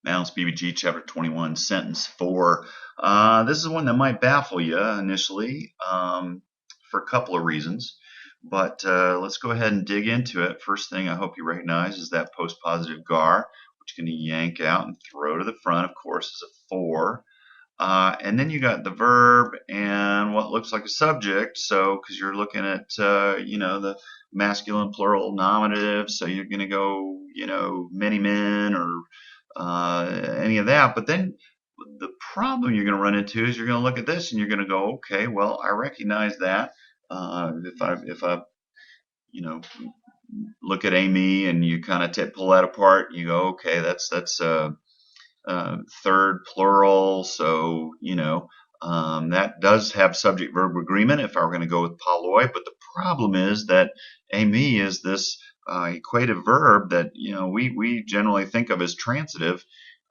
Mounce, BBG, chapter 21, sentence 4. This is one that might baffle you initially for a couple of reasons, but let's go ahead and dig into it. First thing I hope you recognize is that post-positive gar, which you're going to yank out and throw to the front, of course, is a 4. And then you got the verb and what looks like a subject. So, because you're looking at, the masculine plural nominative, so you're going to go, many men or any of that. But then the problem you're going to run into is you're going to look at this and you're going to go, okay, well, I recognize that. If I, you know, look at Amy and you kind of pull that apart, you go, okay, that's third plural, so that does have subject verb agreement if I were going to go with polloi. But the problem is that Amy is this equative verb that we generally think of as transitive,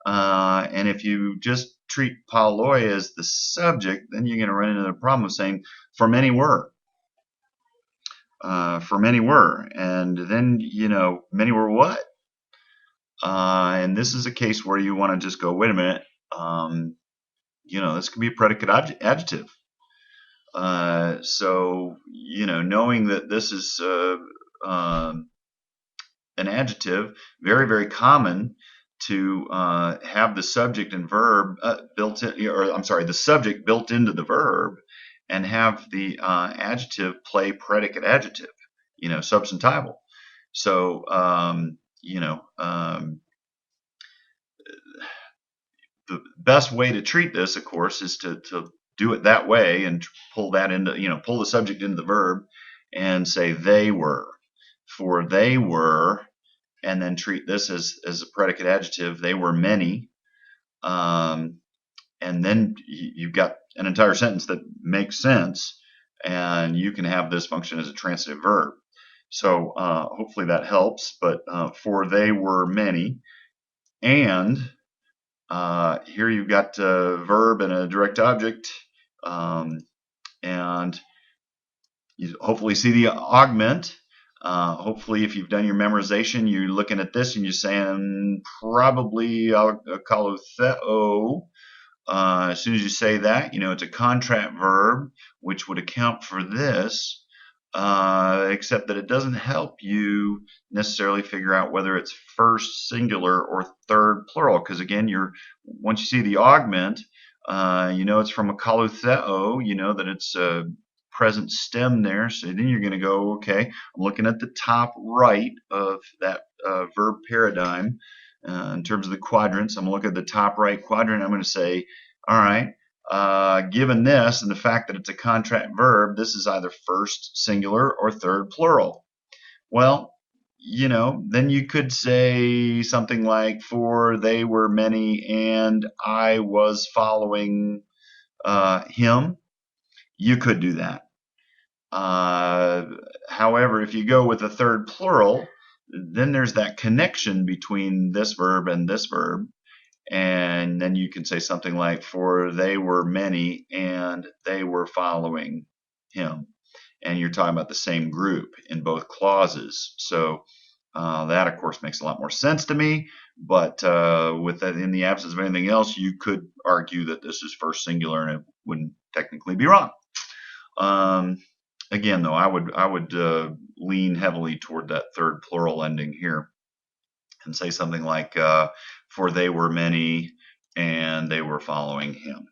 and if you just treat polloi as the subject, then you're going to run into the problem of saying for many were. And then many were what? And this is a case where you want to just go, wait a minute, this could be a predicate adjective. So, knowing that this is an adjective, very, very common to have the subject and verb built in, or I'm sorry, the subject built into the verb, and have the adjective play predicate adjective, substantival. So, the best way to treat this, of course, is to do it that way and pull that into, pull the subject into the verb and say they were, for they were, and then treat this as a predicate adjective. They were many, and then you've got an entire sentence that makes sense, and you can have this function as a transitive verb. So hopefully that helps. But for they were many, and here you've got a verb and a direct object, and you hopefully see the augment. Hopefully, if you've done your memorization, you're looking at this and you're saying probably akalotheo. As soon as you say that, it's a contract verb, which would account for this, except that it doesn't help you necessarily figure out whether it's first singular or third plural, because again, once you see the augment, it's from akalotheo, that it's a present stem there. So then you're going to go, okay, I'm looking at the top right of that verb paradigm. In terms of the quadrants, I'm going to look at the top right quadrant. I'm going to say, all right, given this and the fact that it's a contract verb, this is either first singular or third plural. Well, then you could say something like, for they were many and I was following him. You could do that. However, if you go with a third plural, then there's that connection between this verb and this verb, and then you can say something like, for they were many and they were following him, and you're talking about the same group in both clauses. So that of course makes a lot more sense to me, but with that, in the absence of anything else, you could argue that this is first singular and it wouldn't technically be wrong. Again, though, I would lean heavily toward that third plural ending here and say something like, for they were many and they were following him.